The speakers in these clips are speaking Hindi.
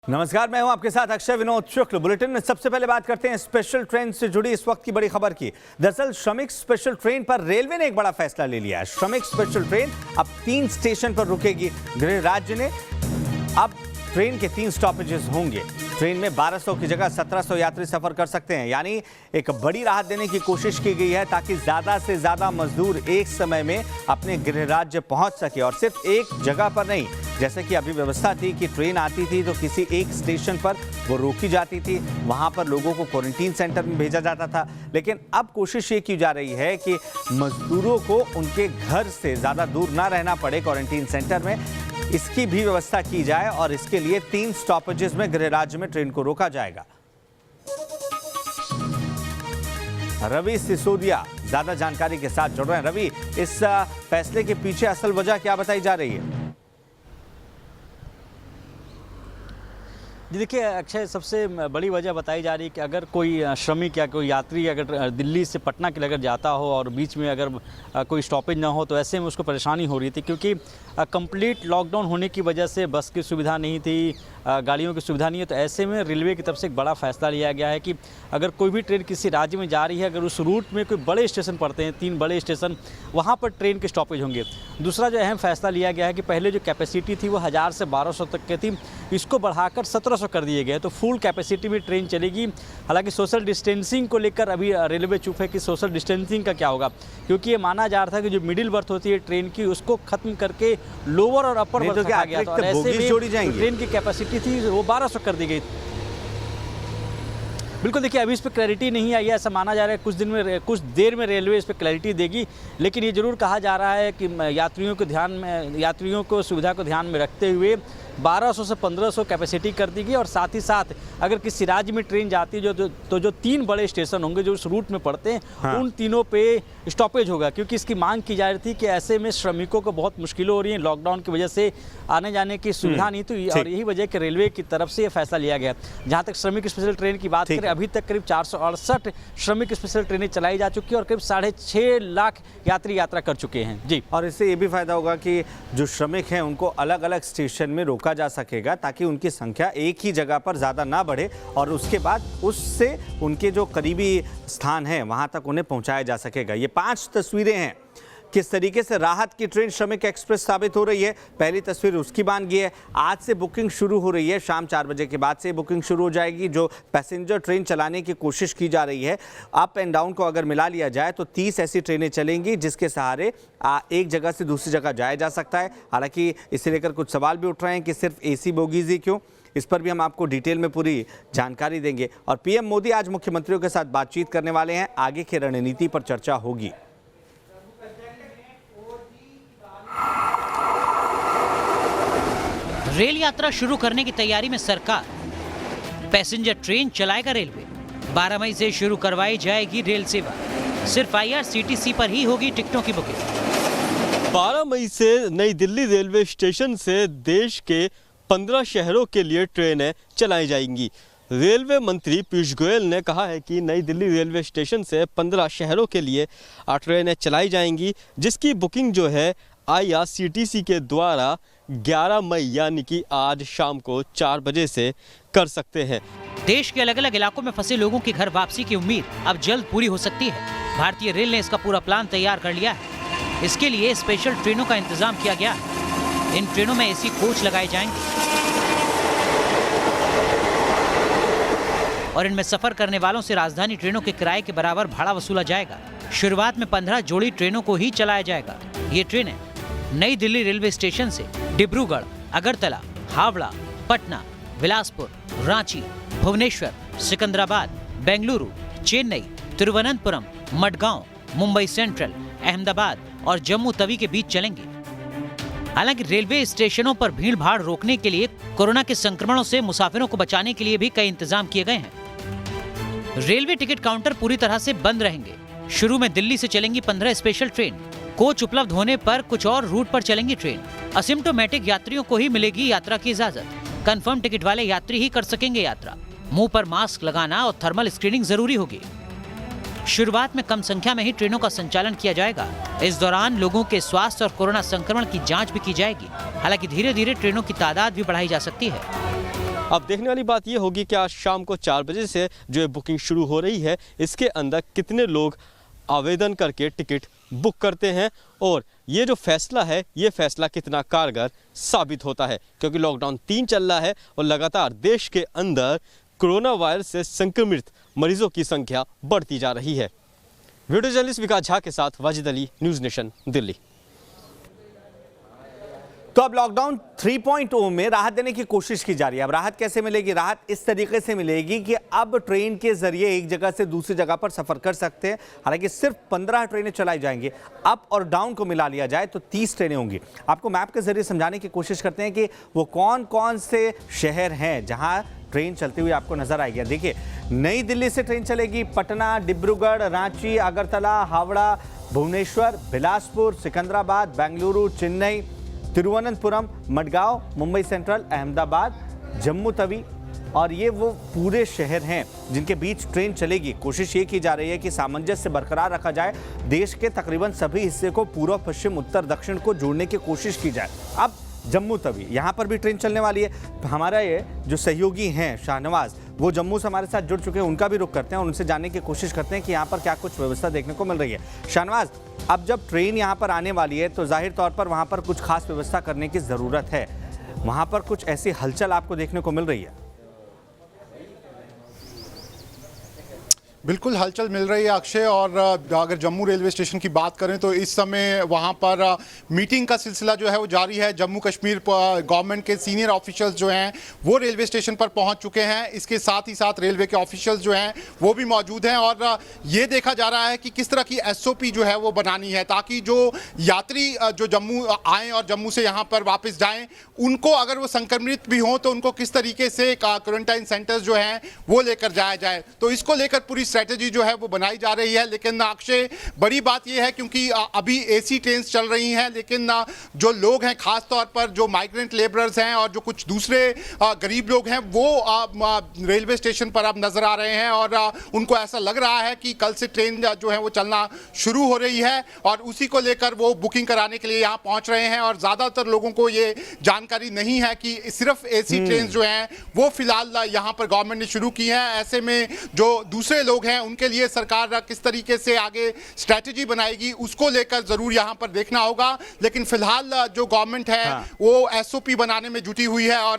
नमस्कार, मैं हूं आपके साथ अक्षय विनोद शुक्ल। बुलेटिन में सबसे पहले बात करते हैं स्पेशल ट्रेन से जुड़ी इस वक्त की बड़ी खबर की। दरअसल श्रमिक स्पेशल ट्रेन पर रेलवे ने एक बड़ा फैसला ले लिया है। श्रमिक स्पेशल ट्रेन अब 3 स्टेशन पर रुकेगी। गृह राज्य ने अब ट्रेन के 3 स्टॉपेजेस होंगे। ट्रेन में 1200 की जगह 1700 यात्री सफर कर सकते हैं, यानी एक बड़ी राहत देने की कोशिश की गई है ताकि ज्यादा से ज्यादा मजदूर एक समय में अपने गृह राज्य पहुंच सके और सिर्फ एक जगह पर नहीं। जैसे कि अभी व्यवस्था थी कि ट्रेन आती थी तो किसी एक स्टेशन पर वो रोकी जाती थी, वहां पर लोगों को क्वारंटीन सेंटर में भेजा जाता था। लेकिन अब कोशिश ये की जा रही है कि मजदूरों को उनके घर से ज्यादा दूर ना रहना पड़े क्वारंटीन सेंटर में, इसकी भी व्यवस्था की जाए और इसके लिए 3 स्टॉपेजेस में गृह राज्य में ट्रेन को रोका जाएगा। रवि सिसोदिया ज्यादा जानकारी के साथ जुड़ रहे हैं। रवि, इस फैसले के पीछे असल वजह क्या बताई जा रही है? जी देखिए अक्षय, सबसे बड़ी वजह बताई जा रही है कि अगर कोई श्रमिक या कोई यात्री अगर दिल्ली से पटना के लिए अगर जाता हो और बीच में अगर कोई स्टॉपेज ना हो तो ऐसे में उसको परेशानी हो रही थी, क्योंकि कंप्लीट लॉकडाउन होने की वजह से बस की सुविधा नहीं थी, गाड़ियों की सुविधा नहीं है। तो ऐसे में रेलवे की तरफ से एक बड़ा फैसला लिया गया है कि अगर कोई भी ट्रेन किसी राज्य में जा रही है, अगर उस रूट में कोई बड़े स्टेशन पड़ते हैं, 3 बड़े स्टेशन, वहाँ पर ट्रेन के स्टॉपेज होंगे। दूसरा जो अहम फैसला लिया गया है कि पहले जो कैपेसिटी थी वो 1000 से 1200 तक की थी, इसको बढ़ाकर 1700 कर दिए गए, तो फुल कैपेसिटी में ट्रेन चलेगी। हालांकि सोशल डिस्टेंसिंग को लेकर अभी रेलवे चुप है कि सोशल डिस्टेंसिंग का क्या होगा, क्योंकि ये माना जा रहा था कि जो मिडिल बर्थ होती है ट्रेन की उसको खत्म करके लोअर और अपर बर्थ रखा गया था, और ऐसे में ट्रेन की कैपेसिटी थी वो 1200 कर दी गई। बिल्कुल, देखिए अभी इस पर क्लैरिटी नहीं आई है, ऐसा माना जा रहा है कुछ देर में रेलवे इस पर क्लैरिटी देगी। लेकिन ये जरूर कहा जा रहा है कि यात्रियों को सुविधा को ध्यान में रखते हुए 1200 से 1500 कैपेसिटी कर दी गई। और साथ ही साथ अगर किसी राज्य में ट्रेन जाती है जो 3 बड़े स्टेशन होंगे जो उस रूट में पड़ते हैं, हाँ, उन तीनों पे स्टॉपेज होगा, क्योंकि इसकी मांग की जा रही थी कि ऐसे में श्रमिकों को बहुत मुश्किलें हो रही हैं, लॉकडाउन की वजह से आने जाने की सुविधा नहीं थी, और यही वजह कि रेलवे की तरफ से ये फैसला लिया गया। जहाँ तक श्रमिक स्पेशल ट्रेन की बात करें, अभी तक करीब 468 श्रमिक स्पेशल ट्रेनें चलाई जा चुकी है और करीब 6.5 लाख यात्री यात्रा कर चुके हैं। जी, और इससे ये भी फायदा होगा कि जो श्रमिक हैं उनको अलग अलग स्टेशन में रोका जा सकेगा ताकि उनकी संख्या एक ही जगह पर ज्यादा ना बढ़े और उसके बाद उससे उनके जो करीबी स्थान है वहां तक उन्हें पहुंचाया जा सकेगा। ये 5 तस्वीरें हैं किस तरीके से राहत की ट्रेन श्रमिक एक्सप्रेस साबित हो रही है। पहली तस्वीर उसकी बानगी है। आज से बुकिंग शुरू हो रही है, शाम 4 बजे के बाद से बुकिंग शुरू हो जाएगी। जो पैसेंजर ट्रेन चलाने की कोशिश की जा रही है, अप एंड डाउन को अगर मिला लिया जाए तो 30 ऐसी ट्रेनें चलेंगी जिसके सहारे एक जगह से दूसरी जगह जाया जा सकता है। हालांकि इसे लेकर कुछ सवाल भी उठ रहे हैं कि सिर्फ AC बोगीज ही क्यों, इस पर भी हम आपको डिटेल में पूरी जानकारी देंगे। और PM मोदी आज मुख्यमंत्रियों के साथ बातचीत करने वाले हैं, आगे की रणनीति पर चर्चा होगी। रेल यात्रा शुरू करने की तैयारी में सरकार। पैसेंजर ट्रेन चलाएगा रेलवे। 12 मई से शुरू करवाई जाएगी रेल सेवा। सिर्फ IRCTC पर ही होगी टिकटों की बुकिंग। 12 मई से नई दिल्ली रेलवे स्टेशन से देश के 15 शहरों के लिए ट्रेनें चलाई जाएंगी। रेलवे मंत्री पीयूष गोयल ने कहा है कि नई दिल्ली रेलवे स्टेशन से 15 शहरों के लिए ट्रेनें चलाई जाएंगी, जिसकी बुकिंग जो है IRCTC के द्वारा 11 मई यानी कि आज शाम को 4 बजे से कर सकते हैं। देश के अलग अलग इलाकों में फंसे लोगों की घर वापसी की उम्मीद अब जल्द पूरी हो सकती है। भारतीय रेल ने इसका पूरा प्लान तैयार कर लिया है। इसके लिए स्पेशल ट्रेनों का इंतजाम किया गया है। इन ट्रेनों में AC कोच लगाए जाएंगे और इनमें सफर करने वालों से राजधानी ट्रेनों के किराए के बराबर भाड़ा वसूला जाएगा। शुरुआत में 15 जोड़ी ट्रेनों को ही चलाया जाएगा। ये ट्रेनें नई दिल्ली रेलवे स्टेशन से डिब्रूगढ़, अगरतला, हावड़ा, पटना, बिलासपुर, रांची, भुवनेश्वर, सिकंदराबाद, बेंगलुरु, चेन्नई, तिरुवनंतपुरम, मडगांव, मुंबई सेंट्रल, अहमदाबाद और जम्मू तवी के बीच चलेंगे। हालांकि रेलवे स्टेशनों पर भीड़ भाड़ रोकने के लिए कोरोना के संक्रमणों से मुसाफिरों को बचाने के लिए भी कई इंतजाम किए गए हैं। रेलवे टिकट काउंटर पूरी तरह से बंद रहेंगे। शुरू में दिल्ली से चलेंगी 15 स्पेशल ट्रेन। कोच उपलब्ध होने पर कुछ और रूट पर चलेंगी ट्रेन। असिम्प्टोमेटिक यात्रियों को ही मिलेगी यात्रा की इजाजत। कंफर्म टिकट वाले यात्री ही कर सकेंगे यात्रा। मुंह पर मास्क लगाना और थर्मल स्क्रीनिंग जरूरी होगी। शुरुआत में कम संख्या में ही ट्रेनों का संचालन किया जाएगा। इस दौरान लोगों के स्वास्थ्य और कोरोना संक्रमण की जांच भी की जाएगी। हालांकि धीरे धीरे ट्रेनों की तादाद भी बढ़ाई जा सकती है। अब देखने वाली बात ये होगी कि आज शाम को 4 बजे से जो बुकिंग शुरू हो रही है, इसके अंदर कितने लोग आवेदन करके टिकट बुक करते हैं और ये जो फैसला है, ये फैसला कितना कारगर साबित होता है, क्योंकि लॉकडाउन 3 चल रहा है और लगातार देश के अंदर कोरोना वायरस से संक्रमित मरीजों की संख्या बढ़ती जा रही है। वीडियो जर्नलिस्ट विकास झा के साथ वाजिद अली, न्यूज़ नेशन, दिल्ली। तो अब लॉकडाउन 3.0 में राहत देने की कोशिश की जा रही है। अब राहत कैसे मिलेगी? राहत इस तरीके से मिलेगी कि अब ट्रेन के जरिए एक जगह से दूसरी जगह पर सफर कर सकते हैं। हालांकि सिर्फ 15 ट्रेनें चलाई जाएंगी। अप और डाउन को मिला लिया जाए तो 30 ट्रेनें होंगी। आपको मैप के जरिए समझाने की कोशिश करते हैं कि वो कौन कौन से शहर हैं जहां ट्रेन चलती हुई आपको नजर आएगी। देखिए, नई दिल्ली से ट्रेन चलेगी पटना, डिब्रूगढ़, रांची, अगरतला, हावड़ा, भुवनेश्वर, बिलासपुर, सिकंदराबाद, बेंगलुरु, चेन्नई, तिरुवनंतपुरम, मडगांव, मुंबई सेंट्रल, अहमदाबाद, जम्मू तवी। और ये वो पूरे शहर हैं जिनके बीच ट्रेन चलेगी। कोशिश ये की जा रही है कि सामंजस्य बरकरार रखा जाए। देश के तकरीबन सभी हिस्से को पूर्व, पश्चिम, उत्तर, दक्षिण को जोड़ने की कोशिश की जाए। अब जम्मू तवी, यहाँ पर भी ट्रेन चलने वाली है। हमारा ये जो सहयोगी हैं शाहनवाज, वो जम्मू से हमारे साथ जुड़ चुके हैं। उनका भी रुख करते हैं और उनसे जानने की कोशिश करते हैं कि यहाँ पर क्या कुछ व्यवस्था देखने को मिल रही है। शाहनवाज, अब जब ट्रेन यहाँ पर आने वाली है तो जाहिर तौर पर वहाँ पर कुछ खास व्यवस्था करने की ज़रूरत है। वहाँ पर कुछ ऐसी हलचल आपको देखने को मिल रही है? बिल्कुल हलचल मिल रही है अक्षय। और अगर जम्मू रेलवे स्टेशन की बात करें तो इस समय वहां पर मीटिंग का सिलसिला जो है वो जारी है। जम्मू कश्मीर गवर्नमेंट के सीनियर ऑफिशियल्स जो हैं वो रेलवे स्टेशन पर पहुंच चुके हैं। इसके साथ ही साथ रेलवे के ऑफिशियल्स जो हैं वो भी मौजूद हैं और ये देखा जा रहा है कि किस तरह की SOP जो है वो बनानी है, ताकि जो यात्री जो जम्मू आएँ और जम्मू से यहाँ पर वापस जाएँ, उनको अगर वो संक्रमित भी हों तो उनको किस तरीके से क्वारंटाइन सेंटर्स जो हैं वो लेकर जाया जाए। तो इसको लेकर पूरी स्ट्रेटजी जो है वो बनाई जा रही है। लेकिन अक्षय, बड़ी बात यह है क्योंकि अभी AC ट्रेन चल रही हैं, लेकिन जो लोग हैं, खास तौर पर जो माइग्रेंट लेबरर्स हैं और जो कुछ दूसरे गरीब लोग हैं, वो रेलवे स्टेशन पर अब नजर आ रहे हैं और उनको ऐसा लग रहा है कि कल से ट्रेन जो है वो चलना शुरू हो रही है और उसी को लेकर वो बुकिंग कराने के लिए यहाँ पहुंच रहे हैं। और ज्यादातर लोगों को ये जानकारी नहीं है कि सिर्फ AC ट्रेन जो हैं वो फिलहाल यहाँ पर गवर्नमेंट ने शुरू की है। ऐसे में जो दूसरे लोग हैं उनके लिए सरकार किस तरीके से आगे स्ट्रैटेजी बनाएगी, उसको लेकर जरूर यहां पर देखना होगा। लेकिन फिलहाल जो गवर्नमेंट है वो SOP बनाने में जुटी हुई है और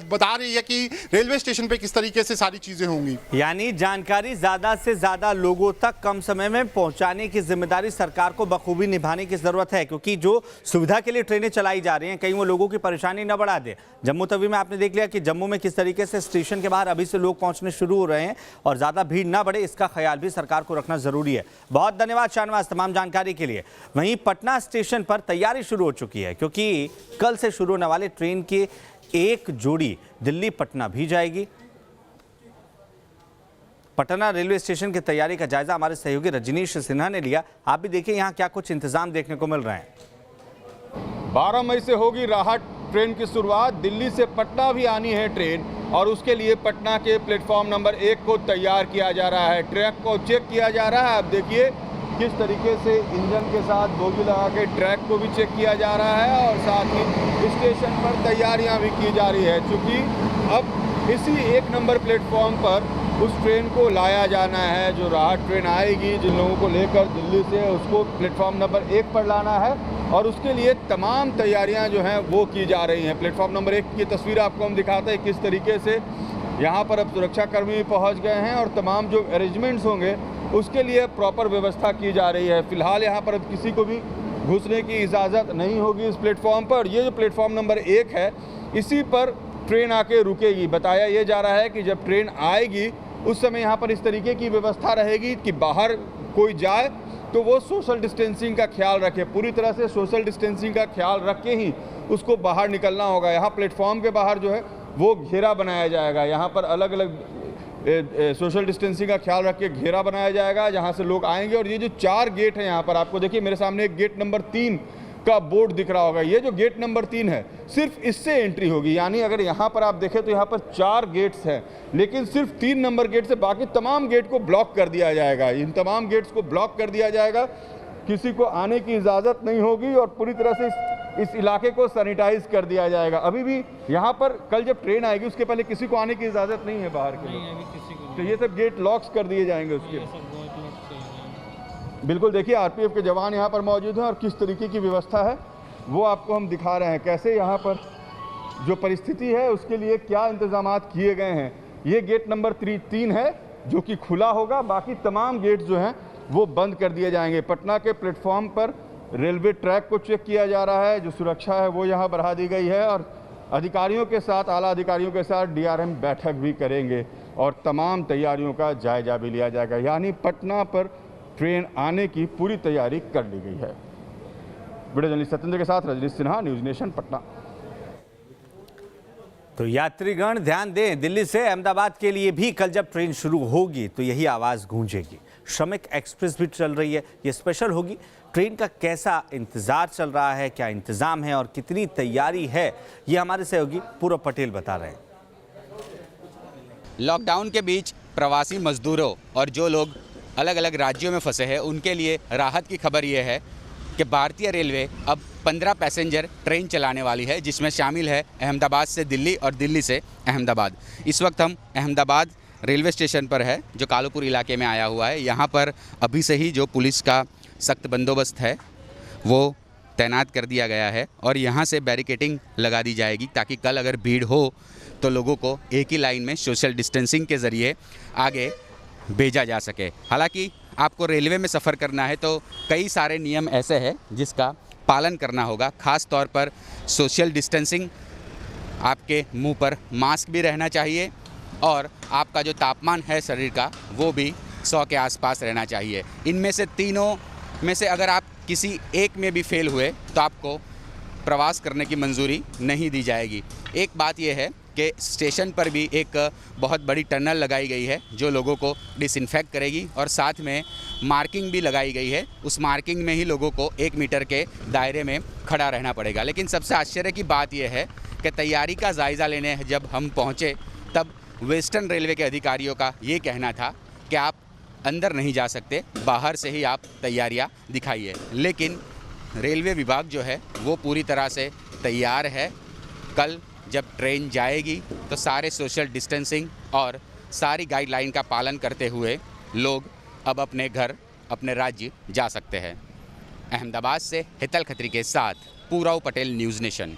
बता रही है कि रेलवे स्टेशन पे किस तरीके से सारी चीजें होंगी। यानी जानकारी ज्यादा से ज्यादा लोगों तक कम समय में पहुंचाने की जिम्मेदारी सरकार को बखूबी निभाने की जरूरत है, क्योंकि जो सुविधा के लिए ट्रेनें चलाई जा रही हैं कहीं वो लोगों की परेशानी न बढ़ा दे। जम्मू तवी में आपने देख लिया कि जम्मू में किस तरीके से स्टेशन के बाहर अभी से लोग पहुंचने शुरू हो रहे हैं और ज्यादा भीड़ ना बढ़े, इसका ख्याल भी सरकार को रखना जरूरी है। बहुत धन्यवाद शाहनवाज तमाम जानकारी के लिए। वहीं पटना स्टेशन पर तैयारी शुरू हो चुकी है, क्योंकि कल से शुरू होने वाले ट्रेन की एक जोड़ी दिल्ली पटना भी जाएगी। पटना रेलवे स्टेशन की तैयारी का जायजा हमारे सहयोगी रजनीश सिन्हा ने लिया। आप भी देखिए यहाँ क्या कुछ इंतजाम देखने को मिल रहे हैं। 12 मई से होगी राहत ट्रेन की शुरुआत। दिल्ली से पटना भी आनी है ट्रेन और उसके लिए पटना के प्लेटफॉर्म नंबर 1 को तैयार किया जा रहा है। ट्रैक को चेक किया जा रहा है। आप देखिए किस तरीके से इंजन के साथ बोगी लगा के ट्रैक को भी चेक किया जा रहा है और साथ ही स्टेशन पर तैयारियां भी की जा रही है, क्योंकि अब इसी 1 नंबर प्लेटफॉर्म पर उस ट्रेन को लाया जाना है। जो राहत ट्रेन आएगी जिन लोगों को लेकर दिल्ली से, उसको प्लेटफॉर्म नंबर 1 पर लाना है और उसके लिए तमाम तैयारियां जो हैं वो की जा रही हैं। प्लेटफॉर्म नंबर 1 की तस्वीर आपको हम दिखाते हैं किस तरीके से यहाँ पर अब सुरक्षाकर्मी पहुँच गए हैं और तमाम जो अरेंजमेंट्स होंगे उसके लिए प्रॉपर व्यवस्था की जा रही है। फिलहाल यहाँ पर अब किसी को भी घुसने की इजाज़त नहीं होगी इस प्लेटफॉर्म पर। ये जो प्लेटफॉर्म नंबर 1 है, इसी पर ट्रेन आके रुकेगी। बताया ये जा रहा है कि जब ट्रेन आएगी उस समय यहाँ पर इस तरीके की व्यवस्था रहेगी कि बाहर कोई जाए तो वो सोशल डिस्टेंसिंग का ख्याल रखे, पूरी तरह से सोशल डिस्टेंसिंग का ख्याल रख के ही उसको बाहर निकलना होगा। यहाँ प्लेटफॉर्म के बाहर जो है वो घेरा बनाया जाएगा। यहाँ पर अलग अलग सोशल डिस्टेंसिंग का ख्याल रख के घेरा बनाया जाएगा जहाँ से लोग आएंगे। और ये जो 4 गेट हैं यहाँ पर, आपको देखिए मेरे सामने एक गेट नंबर 3 का बोर्ड दिख रहा होगा। ये जो गेट नंबर 3 है, सिर्फ इससे एंट्री होगी। यानी अगर यहाँ पर आप देखें तो यहाँ पर 4 गेट्स हैं, लेकिन सिर्फ 3 नंबर गेट से बाकी तमाम गेट को ब्लॉक कर दिया जाएगा। इन तमाम गेट्स को ब्लॉक कर दिया जाएगा, किसी को आने की इजाज़त नहीं होगी और पूरी तरह से इस इलाके को सैनिटाइज कर दिया जाएगा। अभी भी यहाँ पर कल जब ट्रेन आएगी उसके पहले किसी को आने की इजाज़त नहीं है बाहर के लिए, तो ये सब गेट लॉक्स कर दिए जाएंगे उसके। बिल्कुल देखिए आरपीएफ के जवान यहाँ पर मौजूद हैं और किस तरीके की व्यवस्था है वो आपको हम दिखा रहे हैं, कैसे यहाँ पर जो परिस्थिति है उसके लिए क्या इंतजाम किए गए हैं। ये गेट नंबर 3 है जो कि खुला होगा, बाकी तमाम गेट जो हैं वो बंद कर दिए जाएंगे। पटना के प्लेटफॉर्म पर रेलवे ट्रैक को चेक किया जा रहा है, जो सुरक्षा है वो यहाँ बढ़ा दी गई है और अधिकारियों के साथ, आला अधिकारियों के साथ डीआरएम बैठक भी करेंगे और तमाम तैयारियों का जायजा भी लिया जाएगा। यानी पटना पर ट्रेन आने की पूरी तैयारी कर ली गई है। वीडियो जर्नलिस्ट सत्येंद्र के साथ रजनीश सिन्हा, न्यूज़ नेशन, पटना। तो यात्रीगण ध्यान दें, दिल्ली से अहमदाबाद के लिए भी कल जब ट्रेन शुरू होगी तो यही आवाज़ गूंजेगी। श्रमिक एक्सप्रेस भी चल रही है, ये स्पेशल होगी। ट्रेन का कैसा इंतजार चल रहा है, क्या इंतजाम है और कितनी तैयारी है, ये हमारे सहयोगी पूरब पटेल बता रहे हैं। लॉकडाउन के बीच प्रवासी मजदूरों और जो लोग अलग अलग राज्यों में फंसे हैं उनके लिए राहत की खबर ये है कि भारतीय रेलवे अब 15 पैसेंजर ट्रेन चलाने वाली है, जिसमें शामिल है अहमदाबाद से दिल्ली और दिल्ली से अहमदाबाद। इस वक्त हम अहमदाबाद रेलवे स्टेशन पर है जो कालूपुर इलाके में आया हुआ है। यहाँ पर अभी से ही जो पुलिस का सख्त बंदोबस्त है वो तैनात कर दिया गया है और यहाँ से बैरिकेडिंग लगा दी जाएगी ताकि कल अगर भीड़ हो तो लोगों को एक ही लाइन में सोशल डिस्टेंसिंग के ज़रिए आगे भेजा जा सके। हालांकि आपको रेलवे में सफ़र करना है तो कई सारे नियम ऐसे हैं जिसका पालन करना होगा। ख़ास तौर पर सोशल डिस्टेंसिंग, आपके मुंह पर मास्क भी रहना चाहिए और आपका जो तापमान है शरीर का वो भी 100 के आसपास रहना चाहिए। इनमें से तीनों में से अगर आप किसी एक में भी फेल हुए तो आपको प्रवास करने की मंजूरी नहीं दी जाएगी। एक बात यह है कि स्टेशन पर भी एक बहुत बड़ी टनल लगाई गई है जो लोगों को डिसइंफेक्ट करेगी और साथ में मार्किंग भी लगाई गई है। उस मार्किंग में ही लोगों को 1 मीटर के दायरे में खड़ा रहना पड़ेगा। लेकिन सबसे आश्चर्य की बात यह है कि तैयारी का जायज़ा लेने जब हम पहुँचे तब वेस्टर्न रेलवे के अधिकारियों का ये कहना था कि आप अंदर नहीं जा सकते, बाहर से ही आप तैयारियां दिखाइए। लेकिन रेलवे विभाग जो है वो पूरी तरह से तैयार है। कल जब ट्रेन जाएगी तो सारे सोशल डिस्टेंसिंग और सारी गाइडलाइन का पालन करते हुए लोग अब अपने घर, अपने राज्य जा सकते हैं। अहमदाबाद से हितल खत्री के साथ पूरब पटेल, न्यूज़ नेशन।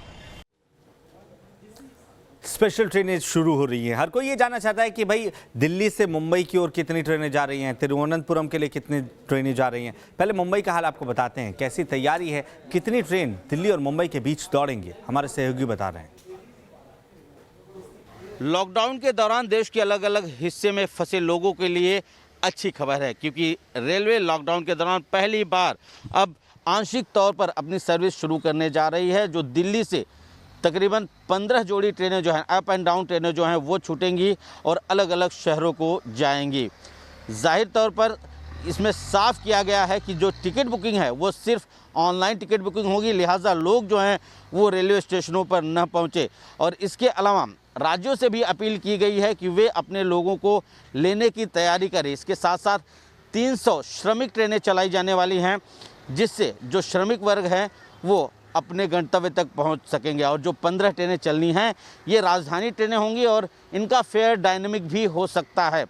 स्पेशल ट्रेनें शुरू हो रही हैं। हर कोई ये जानना चाहता है कि भाई दिल्ली से मुंबई की ओर कितनी ट्रेनें जा रही हैं, तिरुवनंतपुरम के लिए कितनी ट्रेनें जा रही हैं। पहले मुंबई का हाल आपको बताते हैं, कैसी तैयारी है, कितनी ट्रेन दिल्ली और मुंबई के बीच दौड़ेंगे, हमारे सहयोगी बता रहे हैं। लॉकडाउन के दौरान देश के अलग अलग हिस्से में फंसे लोगों के लिए अच्छी खबर है, क्योंकि रेलवे लॉकडाउन के दौरान पहली बार अब आंशिक तौर पर अपनी सर्विस शुरू करने जा रही है। जो दिल्ली से तकरीबन 15 जोड़ी ट्रेनें जो हैं, अप एंड डाउन ट्रेनें जो हैं वो छूटेंगी और अलग अलग शहरों को जाएंगी। जाहिर तौर पर इसमें साफ किया गया है कि जो टिकट बुकिंग है वो सिर्फ ऑनलाइन टिकट बुकिंग होगी, लिहाजा लोग जो हैं वो रेलवे स्टेशनों पर न पहुंचे। और इसके अलावा राज्यों से भी अपील की गई है कि वे अपने लोगों को लेने की तैयारी करें। इसके साथ साथ 300 श्रमिक ट्रेनें चलाई जाने वाली हैं, जिससे जो श्रमिक वर्ग हैं वो अपने गंतव्य तक पहुंच सकेंगे। और जो 15 ट्रेनें चलनी हैं ये राजधानी ट्रेनें होंगी और इनका फेयर डायनेमिक भी हो सकता है।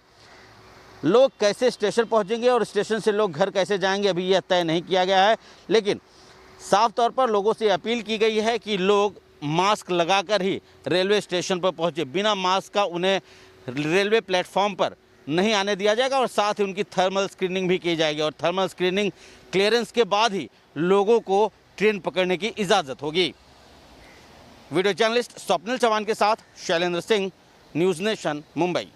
लोग कैसे स्टेशन पहुंचेंगे और स्टेशन से लोग घर कैसे जाएंगे अभी यह तय नहीं किया गया है, लेकिन साफ तौर पर लोगों से अपील की गई है कि लोग मास्क लगाकर ही रेलवे स्टेशन पर पहुंचे। बिना मास्क का उन्हें रेलवे प्लेटफॉर्म पर नहीं आने दिया जाएगा और साथ ही उनकी थर्मल स्क्रीनिंग भी की जाएगी और थर्मल स्क्रीनिंग क्लियरेंस के बाद ही लोगों को ट्रेन पकड़ने की इजाज़त होगी। वीडियो जर्नलिस्ट स्वप्निल चौहान के साथ शैलेंद्र सिंह, न्यूज़ नेशन, मुंबई।